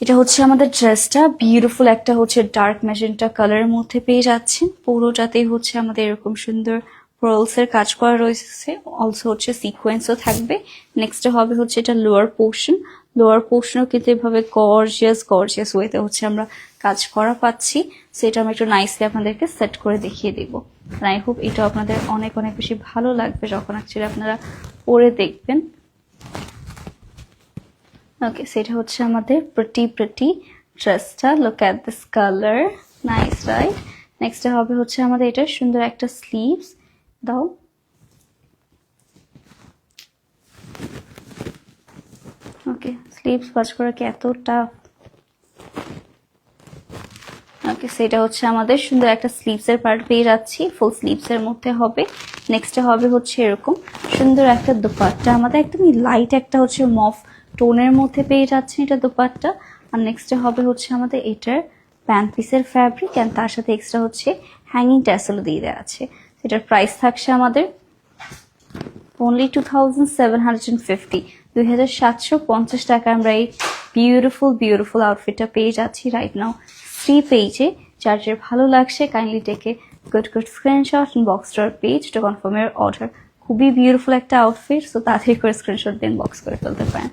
এটা হচ্ছে আমাদের ড্রেসটা, বিউটিফুল একটা হচ্ছে ডার্ক ম্যাজেন্টা কালারের মধ্যে পেয়ে যাচ্ছেন। পুরোটাতেই হচ্ছে আমাদের এরকম সুন্দর পার্লস এর কাজ করা রয়েছে, অলসো হচ্ছে সিকোয়েন্সও থাকবে। নেক্সট হবে হচ্ছে এটা লোয়ার পোর্শন, লোয়ার পোর্শনও কিন্তু এভাবে গর্জিয়াস ওয়েতে হচ্ছে আমরা কাজ করা পাচ্ছি। সো এটা আমি একটু নাইসলি আপনাদেরকে সেট করে দেখিয়ে দিব। আই হোপ এটা আপনাদের অনেক অনেক বেশি ভালো লাগবে যখন অ্যাকচুয়ালি আপনারা পরে দেখবেন। ওকে, সেটা হচ্ছে আমাদের প্রিটি ড্রেসটা। Look at this colour, nice right. Next হবে হচ্ছে আমাদের এটা সুন্দর একটা স্লিভস দাও। ওকে, স্লিভস ভাঁজ করা কি এত টাফ? ওকে, সেটা হচ্ছে আমাদের সুন্দর একটা স্লিভস এর পার্ট পেয়ে যাচ্ছি, ফুল স্লিভস এর মধ্যে হবে। নেক্সট হবে হচ্ছে এরকম সুন্দর একটা দুপাট্টা, আমাদের একদমই লাইট একটা হচ্ছে মফ টোনের মধ্যে পেয়ে যাচ্ছে এটা দুপাট্টা। আর নেক্সট হবে হচ্ছে আমাদের এটার প্যান্ট পিসের ফ্যাব্রিক, অ্যান্ড তার সাথে এক্সট্রা হচ্ছে হ্যাঙ্গিং ট্যাসেলও দিয়ে দেওয়া আছে। সেটার প্রাইস থাকছে আমাদের only 2750, 2750 টাকা আমরা এই বিউটিফুল আউটফিটটা পেয়ে যাচ্ছি রাইট নাও 3 পেজে। যার যার ভালো লাগছে কাইন্ডলি টেকে good screenshot box dot page to confirm year order. খুবই বিউটিফুল একটা আউটফিট, সো তাড়াতাড়ি করে স্ক্রিনশট দেন বক্স করে ফেলতে পারেন।